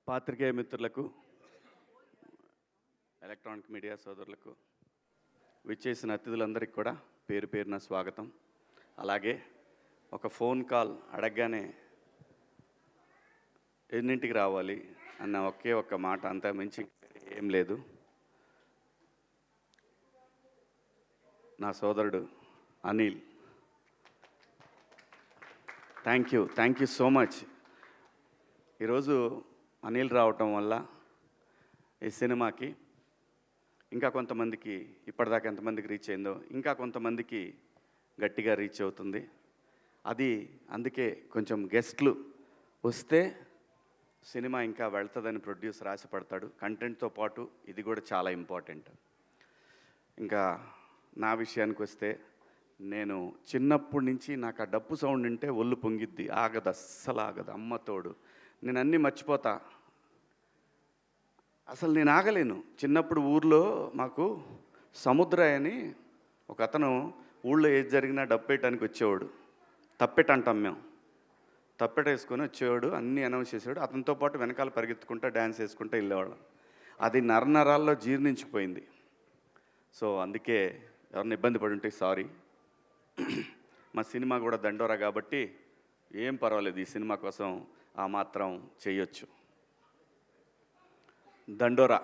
పాత్రికేయ మిత్రులకు, electronic media సోదరులకు, విచ్చేసిన అతిథులందరికీ కూడా పేరు పేరున స్వాగతం. అలాగే ఒక ఫోన్ కాల్ అడగగానే ఎన్నింటికి రావాలి అన్న ఒకే ఒక్క మాట, అంతా మించి ఏం లేదు. నా సోదరుడు Anil, thank you so much. ఈరోజు అనిల్ రావటం వల్ల ఈ సినిమాకి ఇంకా కొంతమందికి, ఇప్పటిదాకా ఎంతమందికి రీచ్ అయిందో ఇంకా కొంతమందికి గట్టిగా రీచ్ అవుతుంది. అది అందుకే కొంచెం గెస్ట్లు వస్తే సినిమా ఇంకా వెళ్తుందని ప్రొడ్యూసర్ ఆశపడతాడు. కంటెంట్తో పాటు ఇది కూడా చాలా ఇంపార్టెంట్. ఇంకా నా విషయానికి వస్తే, నేను చిన్నప్పటి నుంచి నాకు ఆ డప్పు సౌండ్ వింటే ఒళ్ళు పొంగిద్ది, ఆగదు, అస్సలు ఆగదు. అమ్మతోడు నేను అన్నీ మర్చిపోతా, అసలు నేను ఆగలేను. చిన్నప్పుడు ఊర్లో మాకు సముద్రయ్య అని ఒక అతను ఊళ్ళో ఏది జరిగినా డప్పేయటానికి వచ్చేవాడు. తప్పెట అంటాం మేము, తప్పెట వేసుకొని వచ్చేవాడు, అన్నీ అనౌన్స్ చేసేవాడు. అతనితో పాటు వెనకాల పరిగెత్తుకుంటా డ్యాన్స్ వేసుకుంటూ వెళ్ళేవాళ్ళం. అది నరనరాల్లో జీర్ణించిపోయింది. సో అందుకే ఎవరిని ఇబ్బంది పడి ఉంటే సారీ. మా సినిమా కూడా దండోరా కాబట్టి ఏం పర్వాలేదు, ఈ సినిమా కోసం ఆ మాత్రం చేయొచ్చు. దండోరా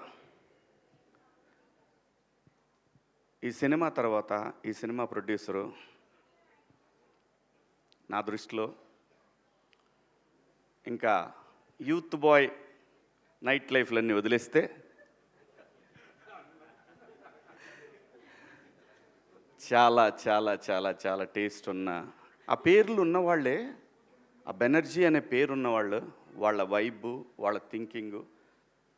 ఈ సినిమా తర్వాత ఈ సినిమా ప్రొడ్యూసరు నా దృష్టిలో ఇంకా యూత్ బాయ్ నైట్ లైఫ్లన్నీ వదిలేస్తే చాలా చాలా చాలా చాలా టేస్ట్ ఉన్న, ఆ పేర్లు ఉన్నవాళ్ళే, ఆ బెనర్జీ అనే పేరు ఉన్నవాళ్ళు, వాళ్ళ వైబు, వాళ్ళ థింకింగు.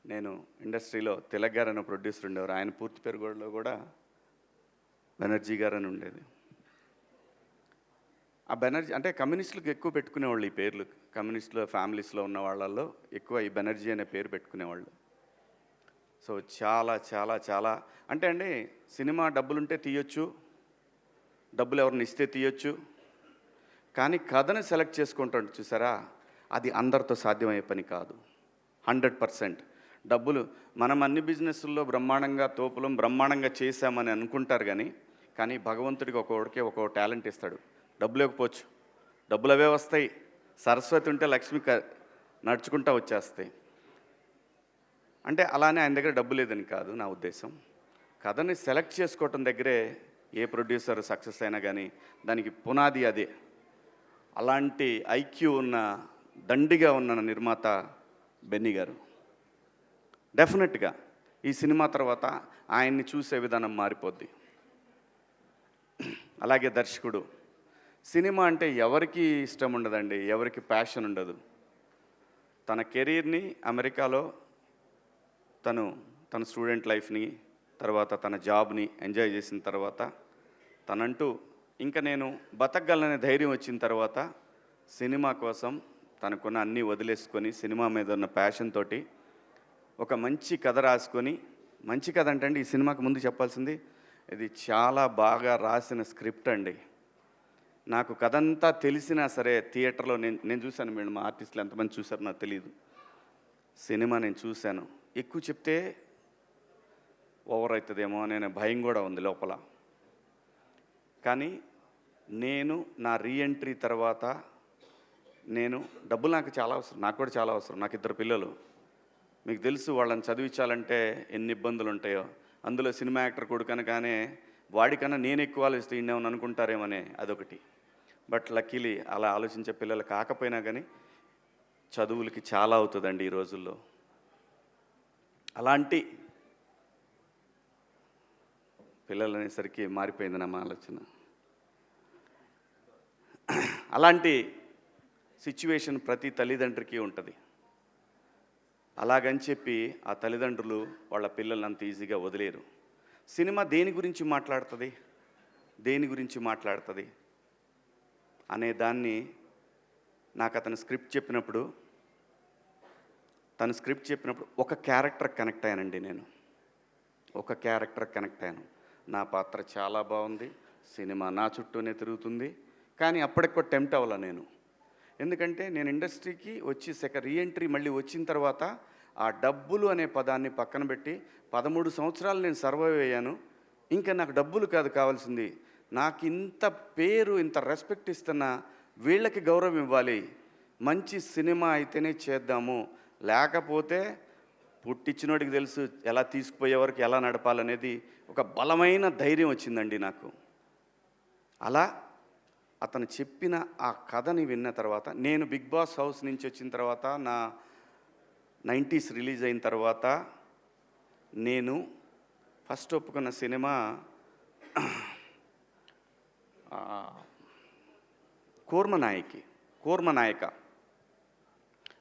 నేను ఇండస్ట్రీలో తిలక్ గారు అనే ప్రొడ్యూసర్ ఉండేవారు, ఆయన పూర్తి పేరు కూడా బెనర్జీ గారు అని ఉండేది. ఆ బెనర్జీ అంటే కమ్యూనిస్టులకు ఎక్కువ పెట్టుకునేవాళ్ళు ఈ పేర్లు. కమ్యూనిస్టుల ఫ్యామిలీస్లో ఉన్న వాళ్ళల్లో ఎక్కువ ఈ బెనర్జీ అనే పేరు పెట్టుకునేవాళ్ళు. సో చాలా చాలా చాలా అంటే అండి, సినిమా డబ్బులుంటే తీయొచ్చు, డబ్బులు ఎవరిని ఇస్తే తీయొచ్చు, కానీ కథను సెలెక్ట్ చేసుకుంటాడు చూసారా, అది అందరితో సాధ్యమయ్యే పని కాదు. 100% డబ్బులు మనం అన్ని బిజినెస్ల్లో బ్రహ్మాండంగా తోపులం బ్రహ్మాండంగా చేశామని అనుకుంటారు, కానీ భగవంతుడికి ఒక్కొక్కడికి ఒక్కో టాలెంట్ ఇస్తాడు. డబ్బులు ఇవ్వకపోవచ్చు, డబ్బులు అవే వస్తాయి. సరస్వతి ఉంటే లక్ష్మి నడుచుకుంటూ వచ్చేస్తాయి. అంటే అలానే ఆయన దగ్గర డబ్బు లేదని కాదు నా ఉద్దేశం. కథని సెలెక్ట్ చేసుకోవటం దగ్గరే ఏ ప్రొడ్యూసర్ సక్సెస్ అయినా కానీ దానికి పునాది అదే. అలాంటి ఐక్యూ ఉన్న, దండిగా ఉన్న నిర్మాత బెన్నీ గారు. డెఫినెట్గా ఈ సినిమా తర్వాత ఆయన్ని చూసే విధానం మారిపోద్ది. అలాగే దర్శకుడు, సినిమా అంటే ఎవరికి ఇష్టం ఉండదండి, ఎవరికి ప్యాషన్ ఉండదు. తన కెరీర్ని అమెరికాలో తన స్టూడెంట్ లైఫ్ని, తర్వాత తన జాబ్ని ఎంజాయ్ చేసిన తర్వాత, తనంటూ ఇంకా నేను బతకగలననే ధైర్యం వచ్చిన తర్వాత సినిమా కోసం తనకున్న అన్నీ వదిలేసుకొని, సినిమా మీద ఉన్న ప్యాషన్ తోటి ఒక మంచి కథ రాసుకొని, మంచి కథ అంటే అండి, ఈ సినిమాకి ముందు చెప్పాల్సింది, ఇది చాలా బాగా రాసిన స్క్రిప్ట్ అండి. నాకు కథ అంతా తెలిసినా సరే థియేటర్లో నేను చూశాను. మీరు మా ఆర్టిస్టులు ఎంతమంది చూశారో నాకు తెలియదు. సినిమా నేను చూశాను. ఎక్కువ చెప్తే ఓవర్ అవుతుందేమో అనే భయం కూడా ఉంది లోపల. కానీ నేను నా రీఎంట్రీ తర్వాత డబ్బులు నాకు చాలా అవసరం, నాకు కూడా చాలా అవసరం. నాకు 2 పిల్లలు, మీకు తెలుసు, వాళ్ళని చదివించాలంటే ఎన్ని ఇబ్బందులు ఉంటాయో. అందులో సినిమా యాక్టర్ కొడుకనగానే వాడికన్నా నేను ఎక్కువ ఆలోచిస్తే ఇండేమని అనుకుంటారేమోనే, అదొకటి. బట్ లక్కీలీ అలా ఆలోచించే పిల్లలు కాకపోయినా కానీ చదువులకి చాలా అవుతుందండి ఈ రోజుల్లో. అలాంటి పిల్లలు అనేసరికి మారిపోయింది నా ఆలోచన. అలాంటి సిచ్యువేషన్ ప్రతి తల్లిదండ్రికి ఉంటుంది. అలాగని చెప్పి ఆ తల్లిదండ్రులు వాళ్ళ పిల్లల్ని అంత ఈజీగా వదిలేరు. సినిమా దేని గురించి మాట్లాడుతుంది అనే దాన్ని నాకు తన స్క్రిప్ట్ చెప్పినప్పుడు ఒక క్యారెక్టర్ కనెక్ట్ అయ్యానండి. నేను ఒక క్యారెక్టర్ కనెక్ట్ అయ్యాను. నా పాత్ర చాలా బాగుంది, సినిమా నా చుట్టూనే తిరుగుతుంది, కానీ అప్పటికి టెంప్ట్ అవ్వాల నేను. ఎందుకంటే నేను ఇండస్ట్రీకి వచ్చి రీఎంట్రీ మళ్ళీ వచ్చిన తర్వాత ఆ డబ్బులు అనే పదాన్ని పక్కన పెట్టి 13 సంవత్సరాలు నేను సర్వైవ్ అయ్యాను. ఇంకా నాకు డబ్బులు కాదు కావాల్సింది, నాకు ఇంత పేరు ఇంత రెస్పెక్ట్ ఇస్తున్న వీళ్ళకి గౌరవం ఇవ్వాలి, మంచి సినిమా అయితేనే చేద్దాము, లేకపోతే పుట్టించినోడికి తెలుసు ఎలా తీసుకుపోయే వరకు ఎలా నడపాలనేది ఒక బలమైన ధైర్యం వచ్చిందండి నాకు. అలా అతను చెప్పిన ఆ కథని విన్న తర్వాత, నేను బిగ్ బాస్ హౌస్ నుంచి వచ్చిన తర్వాత, నా 90s రిలీజ్ అయిన తర్వాత నేను ఫస్ట్ ఒప్పుకున్న సినిమా కూర్మనాయక.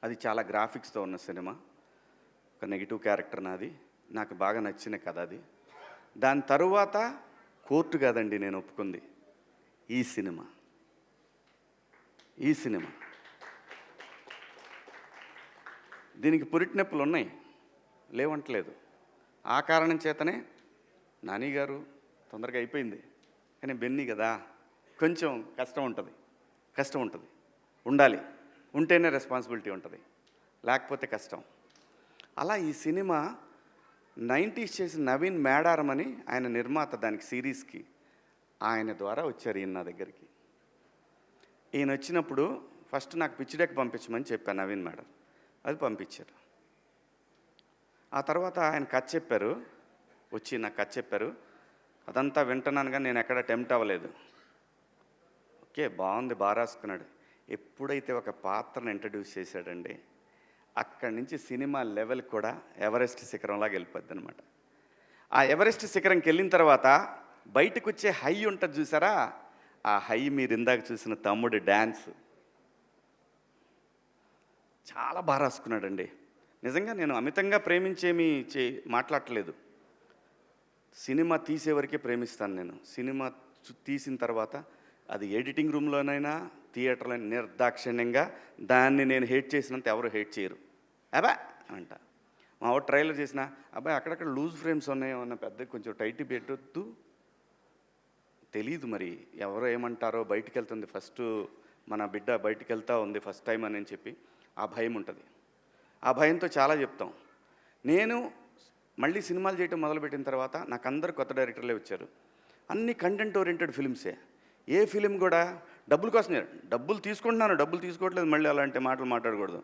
అది చాలా గ్రాఫిక్స్తో ఉన్న సినిమా, ఒక నెగిటివ్ క్యారెక్టర్ నాది, నాకు బాగా నచ్చిన కథ అది. దాని తరువాత కోర్టు కాదండి నేను ఒప్పుకుంది, ఈ సినిమా. దీనికి పురిటి నొప్పులు ఉన్నాయి, లేవంటలేదు. ఆ కారణం చేతనే నాని గారు తొందరగా అయిపోయింది, కానీ బెన్నీ కదా కొంచెం కష్టం ఉంటుంది, ఉండాలి, ఉంటేనే రెస్పాన్సిబిలిటీ ఉంటుంది, లేకపోతే కష్టం. అలా ఈ సినిమా 90s చేసిన నవీన్ మేడారం అని ఆయన నిర్మాత, దానికి సిరీస్కి ఆయన ద్వారా వచ్చారు ఈయన నా దగ్గరికి. ఈయన వచ్చినప్పుడు ఫస్ట్ నాకు పిచ్ డెక్ పంపించమని చెప్పాను నవీన్ మేడం, అది పంపించారు. ఆ తర్వాత ఆయన కథ చెప్పారు, వచ్చి నాకు కథ చెప్పారు. అదంతా వింటున్నాను కానీ నేను ఎక్కడ టెంప్ట్ అవ్వలేదు. ఓకే బాగుంది, బాగా రాసుకున్నాడు. ఎప్పుడైతే ఒక పాత్రను ఇంట్రడ్యూస్ చేశాడండి, అక్కడి నుంచి సినిమా లెవెల్ కూడా ఎవరెస్ట్ శిఖరంలాగా వెళ్ళిపోద్ది అనమాట. ఆ ఎవరెస్ట్ శిఖరంకి వెళ్ళిన తర్వాత బయటకు వచ్చే హై ఉంటుంది చూసారా, ఆ హై మీరు ఇందాక చూసిన తమ్ముడు డ్యాన్స్ చాలా బాగా రాసుకున్నాడండి. నిజంగా నేను అమితంగా ప్రేమించేమీ మాట్లాడట్లేదు, సినిమా తీసేవరకే ప్రేమిస్తాను నేను. సినిమా తీసిన తర్వాత అది ఎడిటింగ్ రూమ్లోనైనా థియేటర్లో నిర్దాక్షిణ్యంగా దాన్ని నేను హేట్ చేసినంత ఎవరు హేట్ చేయరు. అబ్బా అంట మా వాడు ట్రైలర్ చేసిన, అబ్బాయి అక్కడక్కడ లూజ్ ఫ్రేమ్స్ ఉన్నాయో అన్న, పెద్ద కొంచెం టైట్ పెట్టొద్దు, తెలీదు మరి ఎవరో ఏమంటారో, బయటికి వెళ్తుంది ఫస్ట్ మన బిడ్డ బయటికి వెళ్తూ ఉంది ఫస్ట్ టైం అని చెప్పి ఆ భయం ఉంటుంది. ఆ భయంతో చాలా చెప్తాం. నేను మళ్ళీ సినిమాలు చేయటం మొదలుపెట్టిన తర్వాత నాకు అందరు కొత్త డైరెక్టర్లే వచ్చారు, అన్ని కంటెంట్ ఓరియంటెడ్ ఫిల్మ్సే. ఏ ఫిలిం కూడా డబ్బుల కోసం, డబ్బులు తీసుకుంటున్నాను, డబ్బులు తీసుకోవట్లేదు, మళ్ళీ అలాంటి మాటలు మాట్లాడకూడదు.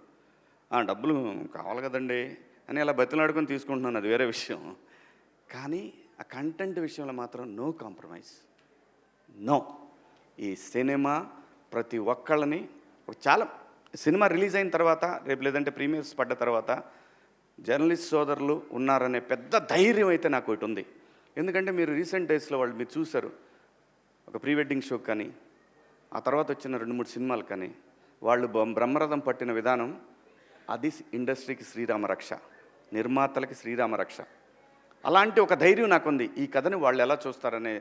డబ్బులు కావాలి కదండి అని అలా బతిలాడుకొని తీసుకుంటున్నాను, అది వేరే విషయం. కానీ ఆ కంటెంట్ విషయంలో మాత్రం నో కాంప్రమైజ్, నో. ఈ సినిమా ప్రతి ఒక్కళ్ళని చాలా, సినిమా రిలీజ్ అయిన తర్వాత రేపు లేదంటే ప్రీమియర్స్ పడ్డ తర్వాత జర్నలిస్ట్ సోదరులు ఉన్నారనే పెద్ద ధైర్యం అయితే నాకు ఒకటి ఉంది. ఎందుకంటే మీరు రీసెంట్ డేస్లో వాళ్ళు మీరు చూశారు, ఒక ప్రీ వెడ్డింగ్ షో కానీ ఆ తర్వాత వచ్చిన 2-3 సినిమాలు కానీ వాళ్ళు బ్రహ్మరథం పట్టిన విధానం, అది ఇండస్ట్రీకి శ్రీరామరక్ష, నిర్మాతలకి శ్రీరామరక్ష. అలాంటి ఒక ధైర్యం నాకుంది. ఈ కథని వాళ్ళు ఎలా చూస్తారనే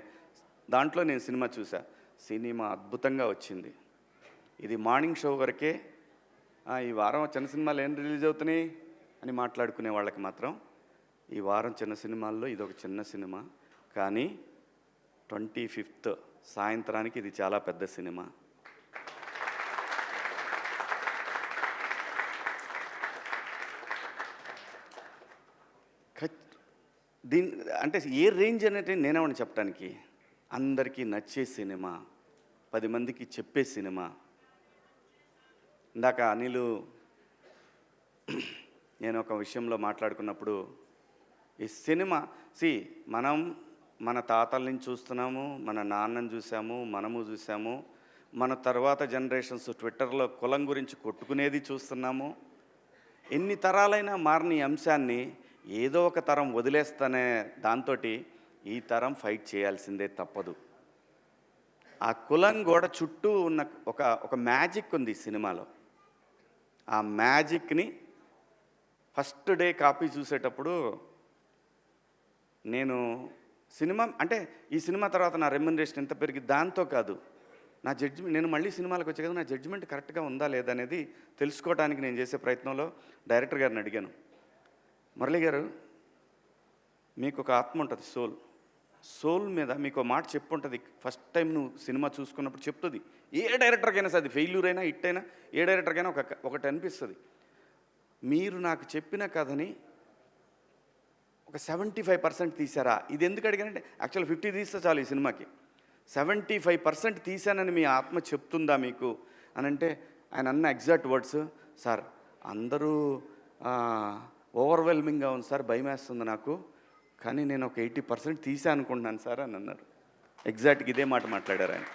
దాంట్లో నేను సినిమా చూసా. సినిమా అద్భుతంగా వచ్చింది. ఇది మార్నింగ్ షో వరకే, ఈ వారం చిన్న సినిమాలు ఏం రిలీజ్ అవుతున్నాయి అని మాట్లాడుకునే వాళ్ళకి మాత్రం ఈ వారం చిన్న సినిమాల్లో ఇది ఒక చిన్న సినిమా. కానీ 25th సాయంత్రానికి ఇది చాలా పెద్ద సినిమా. అంటే ఏ రేంజ్ అనేది నేనేమని చెప్పడానికి, అందరికీ నచ్చే సినిమా, 10 మందికి చెప్పే సినిమా. ఇందాక అనిలు నేను ఒక విషయంలో మాట్లాడుకున్నప్పుడు, ఈ సినిమా మనం మన తాతల నుంచి చూస్తున్నాము, మన నాన్నని చూసాము, మనము చూసాము, మన తర్వాత జనరేషన్స్ ట్విట్టర్లో కులం గురించి కొట్టుకునేది చూస్తున్నాము. ఎన్ని తరాలైనా మారని అంశాన్ని ఏదో ఒక తరం వదిలేస్తానే దాంతో ఈ తరం ఫైట్ చేయాల్సిందే తప్పదు. ఆ కులం గోడ చుట్టూ ఉన్న ఒక మ్యాజిక్ ఉంది ఈ సినిమాలో. ఆ మ్యాజిక్ని ఫస్ట్ డే కాపీ చూసేటప్పుడు నేను సినిమా అంటే ఈ సినిమా తర్వాత నా రెమ్యునరేషన్ ఎంత పెరిగి దాంతో కాదు, నా జడ్జిమెంట్, నేను మళ్ళీ సినిమాలకు వచ్చే కదా నా జడ్జిమెంట్ కరెక్ట్గా ఉందా లేదా అనేది తెలుసుకోవడానికి నేను చేసే ప్రయత్నంలో డైరెక్టర్ గారిని అడిగాను, మురళి గారు మీకు ఒక ఆత్మ ఉంటుంది, సోల్ మీద మీకు మాట చెప్పుంటుంది. ఫస్ట్ టైం నువ్వు సినిమా చూసుకున్నప్పుడు చెప్తుంది. ఏ డైరెక్టర్కైనా సరే, అది ఫెయిల్యూర్ అయినా హిట్ అయినా ఏ డైరెక్టర్కైనా ఒకటి అనిపిస్తుంది. మీరు నాకు చెప్పిన కథని ఒక 75% తీశారా? ఇది ఎందుకు అడిగానంటే యాక్చువల్ 50 తీస్తే చాలు ఈ సినిమాకి. 75% తీశానని మీ ఆత్మ చెప్తుందా మీకు అని అంటే ఆయన అన్న ఎగ్జాక్ట్ వర్డ్స్, సార్ అందరూ ఓవర్వెల్మింగ్గా ఉంది సార్, భయం వేస్తుంది నాకు, కానీ నేను ఒక 80% తీసా అనుకుంటున్నాను సార్ అని అన్నారు. ఎగ్జాక్ట్గా ఇదే మాట మాట్లాడారు ఆయన.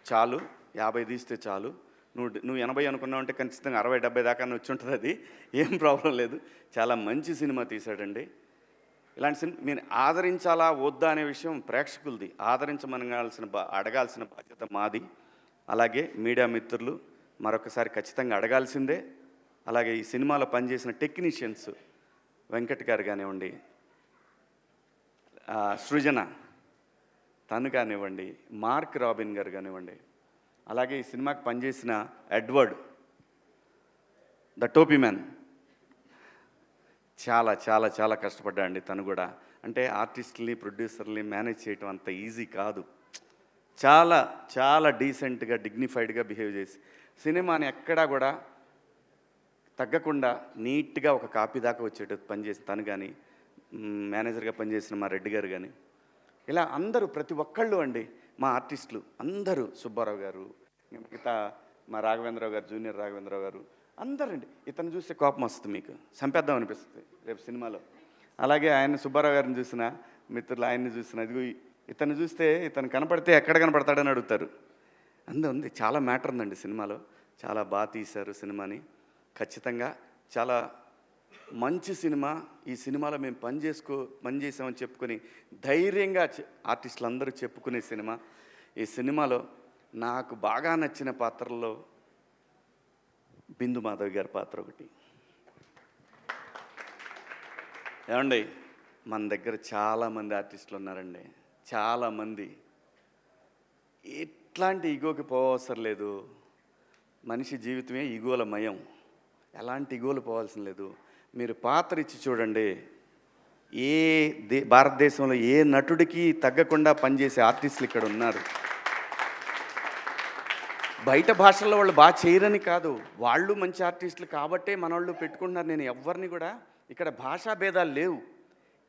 చాలు 50 తీస్తే చాలు, నువ్వు 80 అనుకున్నావు అంటే ఖచ్చితంగా 60-70 దాకా వచ్చి ఉంటుంది, అది ఏం ప్రాబ్లం లేదు. చాలా మంచి సినిమా తీశాడండి. ఇలాంటి సినిమా మీరు ఆదరించాలా వద్దా అనే విషయం ప్రేక్షకులది. అడగాల్సిన బాధ్యత మాది. అలాగే మీడియా మిత్రులు మరొకసారి ఖచ్చితంగా అడగాల్సిందే. అలాగే ఈ సినిమాలో పనిచేసిన టెక్నీషియన్స్ వెంకట్ గారు కానివ్వండి, సృజన తను కానివ్వండి, మార్క్ రాబిన్ గారు కానివ్వండి, అలాగే ఈ సినిమాకి పనిచేసిన ఎడ్వర్డ్ ద టోపీ మ్యాన్ చాలా చాలా చాలా కష్టపడ్డా అండి. తను కూడా అంటే ఆర్టిస్టుల్ని ప్రొడ్యూసర్ని మేనేజ్ చేయటం అంత ఈజీ కాదు. చాలా చాలా డీసెంట్గా డిగ్నిఫైడ్గా బిహేవ్ చేసి సినిమాని ఎక్కడా కూడా తగ్గకుండా నీట్గా ఒక కాపీ దాకా వచ్చేటట్టు పనిచేసి తను కానీ, మేనేజర్గా పనిచేసిన మా రెడ్డి గారు కానీ, ఇలా అందరూ ప్రతి ఒక్కళ్ళు అండి మా ఆర్టిస్టులు అందరూ, సుబ్బారావు గారు, మిగతా మా రాఘవేంద్రరావు గారు, జూనియర్ రాఘవేంద్రరావు గారు, అందరండి. ఇతను చూస్తే కోపం వస్తుంది, మీకు చంపేద్దాం అనిపిస్తుంది రేపు సినిమాలో. అలాగే ఆయన సుబ్బారావు గారిని చూసిన మిత్రులు, ఆయన్ని చూసిన, ఇదిగో ఇతను చూస్తే ఇతను కనపడితే ఎక్కడ కనపడతాడని అడుగుతారు. ఉంది చాలా మ్యాటర్ ఉందండి సినిమాలో. చాలా బాగా తీశారు సినిమాని. ఖచ్చితంగా చాలా మంచి సినిమా. ఈ సినిమాలో మేము పనిచేసామని చెప్పుకొని ధైర్యంగా ఆర్టిస్టులు అందరూ చెప్పుకునే సినిమా. ఈ సినిమాలో నాకు బాగా నచ్చిన పాత్రల్లో బిందు మాధవి గారి పాత్ర ఒకటి. ఏమండి, మన దగ్గర చాలామంది ఆర్టిస్టులు ఉన్నారండి, చాలామంది. ఎట్లాంటి ఈగోకి పోవసరం లేదు. మనిషి జీవితమే ఈగోల మయం. ఎలాంటి ఈగోలు పోవాల్సిన లేదు. మీరు పాత్ర ఇచ్చి చూడండి, భారతదేశంలో ఏ నటుడికి తగ్గకుండా పనిచేసే ఆర్టిస్టులు ఇక్కడ ఉన్నారు. బయట భాషల్లో వాళ్ళు బాగా చేయరని కాదు, వాళ్ళు మంచి ఆర్టిస్టులు కాబట్టే మనోళ్ళు పెట్టుకుంటున్నారు. నేను ఎవరిని కూడా, ఇక్కడ భాషా భేదాలు లేవు,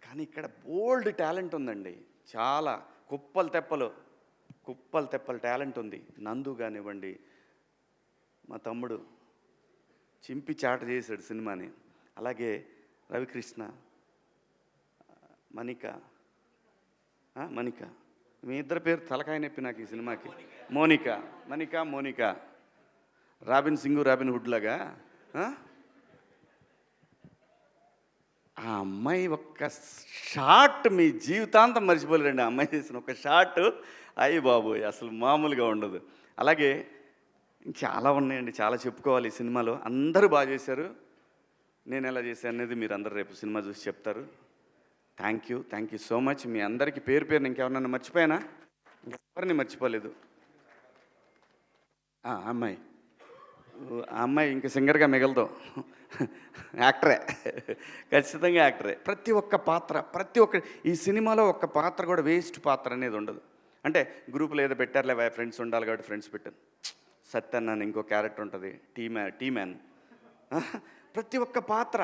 కానీ ఇక్కడ బోల్డ్ టాలెంట్ ఉందండి. చాలా కుప్పలు తెప్పలు టాలెంట్ ఉంది. నందు కానివ్వండి, మా తమ్ముడు చింపి చాట చేశాడు సినిమాని. అలాగే రవికృష్ణ, మణిక, మీ ఇద్దరు పేరు తలకాయ నొప్పి నాకు ఈ సినిమాకి. Monica, Robin Singh, Robin Hood లాగా. ఆ అమ్మాయి ఒక్క షాట్ మీ జీవితాంతం మర్చిపోలేరండి. ఆ అమ్మాయి చేసిన ఒక షాట్ అయ్యి బాబోయ్ అసలు మామూలుగా ఉండదు. అలాగే చాలా ఉన్నాయండి, చాలా చెప్పుకోవాలి ఈ సినిమాలో. అందరూ బాగా చేశారు. నేను ఎలా చేశాను అనేది మీరు అందరూ రేపు సినిమా చూసి చెప్తారు. Thank you so much. మీ అందరికీ పేరు ఇంకెవరన్నా మర్చిపోయానా? ఎవరిని మర్చిపోలేదు. ఆ అమ్మాయి ఇంకా సింగర్గా మిగలదు, యాక్టరే, ఖచ్చితంగా యాక్టరే. ప్రతి ఒక్క ఈ సినిమాలో ఒక్క పాత్ర కూడా వేస్ట్ పాత్ర అనేది ఉండదు. అంటే గ్రూపులో ఏదో పెట్టారులే, ఫ్రెండ్స్ ఉండాలి కాబట్టి ఫ్రెండ్స్ పెట్టాను. సత్యన్ అని ఇంకో క్యారెక్టర్ ఉంటుంది, టీ మ్యాన్. ప్రతి ఒక్క పాత్ర.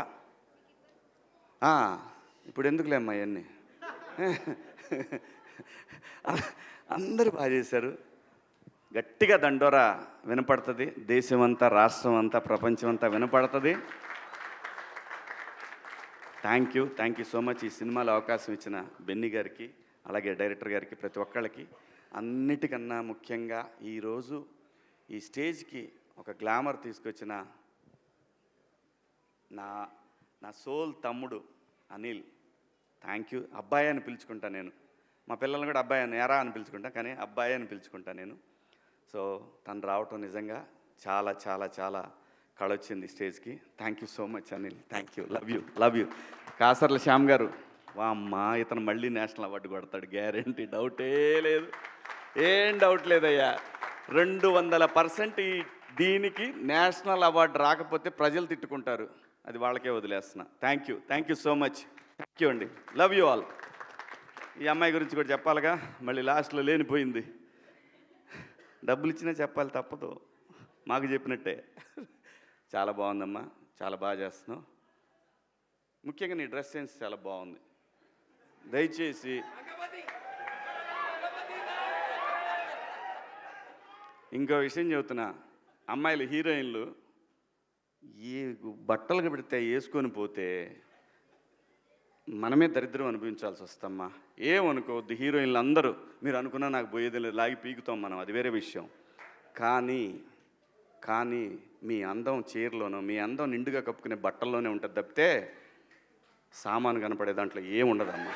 ఇప్పుడు ఎందుకులే అమ్మా ఇవన్నీ. అందరూ బాగా చేశారు. గట్టిగా దండోరా వినపడుతుంది. దేశమంతా, రాష్ట్రం అంతా, ప్రపంచం అంతా వినపడుతుంది. Thank you so much. ఈ సినిమాలో అవకాశం ఇచ్చిన బెన్నీ గారికి, అలాగే డైరెక్టర్ గారికి, ప్రతి ఒక్కళ్ళకి. అన్నిటికన్నా ముఖ్యంగా ఈరోజు ఈ స్టేజ్కి ఒక గ్లామర్ తీసుకొచ్చిన నా సోల్ తమ్ముడు అనిల్, థ్యాంక్ యూ. అబ్బాయి అని పిలుచుకుంటా నేను. మా పిల్లల్ని కూడా అబ్బాయి అని ఎరా అని పిలుచుకుంటా, కానీ అబ్బాయి అని పిలుచుకుంటా నేను. సో తను రావటం నిజంగా చాలా చాలా చాలా కళొచ్చింది స్టేజ్కి. Thank you so much Anil. Thank you. Love you. Kasarla Shyam గారు, అమ్మా ఇతను మళ్ళీ నేషనల్ అవార్డు కొడతాడు గ్యారెంటీ, ఏం డౌట్ లేదయ్యా. 200% దీనికి నేషనల్ అవార్డు రాకపోతే ప్రజలు తిట్టుకుంటారు, అది వాళ్ళకే వదిలేస్తున్నా. Thank you so much. Thank you అండి. Love you all. ఈ అమ్మాయి గురించి కూడా చెప్పాలిగా, మళ్ళీ లాస్ట్లో లేనిపోయింది. డబ్బులు ఇచ్చినా చెప్పాలి, తప్పదు, మాకు చెప్పినట్టే. చాలా బాగుందమ్మా, చాలా బాగా చేస్తున్నావు. ముఖ్యంగా నీ డ్రెస్ సెన్స్ చాలా బాగుంది. దయచేసి ఇంకో విషయం చెబుతున్నా, అమ్మాయిలు హీరోయిన్లు ఏ బట్టలు పెడితే వేసుకొని పోతే మనమే దరిద్రం అనిపించాల్సి వస్తమ్మా. ఏమనుకోవద్దు, హీరోయిన్లు అందరూ మీరు అనుకున్నా నాకు పోయేది లేదు, లాగి పీకుతాం మనం, అది వేరే విషయం. కానీ మీ అందం చీరలోనో, మీ అందం నిండుగా కప్పుకునే బట్టల్లోనే ఉంటుంది తప్పితే సామాను కనపడే దాంట్లో ఏముండదమ్మా.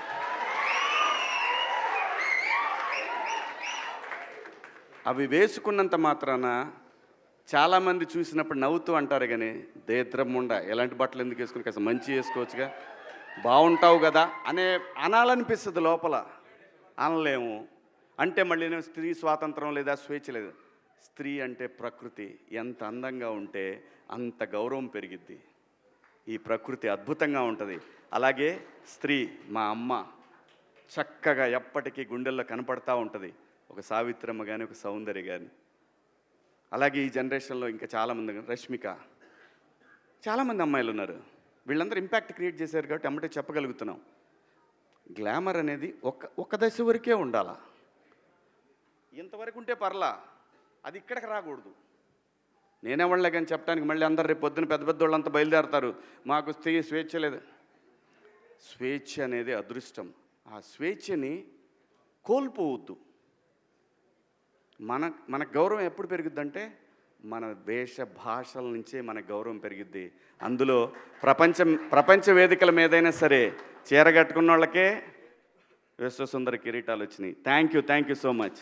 అవి వేసుకున్నంత మాత్రాన చాలామంది చూసినప్పుడు నవ్వుతూ అంటారు, కానీ దేద్రముండ ఎలాంటి బట్టలు ఎందుకు వేసుకుని, కాస్త మంచి వేసుకోవచ్చుగా, బాగుంటావు కదా అనాలనిపిస్తుంది లోపల, అనలేము. అంటే మళ్ళీ స్త్రీ స్వాతంత్రం లేదా స్వేచ్ఛ లేదు. స్త్రీ అంటే ప్రకృతి, ఎంత అందంగా ఉంటే అంత గౌరవం పెరిగిద్ది. ఈ ప్రకృతి అద్భుతంగా ఉంటుంది. అలాగే స్త్రీ, మా అమ్మ చక్కగా ఎప్పటికీ గుండెల్లో కనపడతా ఉంటుంది, ఒక సావిత్రమ్మ కానీ, ఒక సౌందర్య కానీ. అలాగే ఈ జనరేషన్లో ఇంకా చాలామంది, రష్మిక, చాలామంది అమ్మాయిలు ఉన్నారు. వీళ్ళందరూ ఇంపాక్ట్ క్రియేట్ చేశారు కాబట్టి అమ్మటే చెప్పగలుగుతున్నాం. గ్లామర్ అనేది ఒక దశ వరకే ఉండాలా, ఇంతవరకు ఉంటే పర్లా, అది ఇక్కడికి రాకూడదు. నేనేవాళ్ళే కానీ చెప్పడానికి మళ్ళీ అందరు రేపు పొద్దున పెద్ద పెద్ద వాళ్ళంతా బయలుదేరతారు, మాకు స్వేచ్ఛ లేదు. స్వేచ్ఛ అనేది అదృష్టం. ఆ స్వేచ్ఛని కోల్పోవద్దు. మన గౌరవం ఎప్పుడు పెరుగుద్దంటే మన వేష భాషల నుంచే మన గౌరవం పెరిగిద్ది. అందులో ప్రపంచ వేదికల మీదైనా సరే చీర కట్టుకున్న వాళ్ళకే విశ్వసుందర కిరీటాలు వచ్చినాయి. Thank you so much.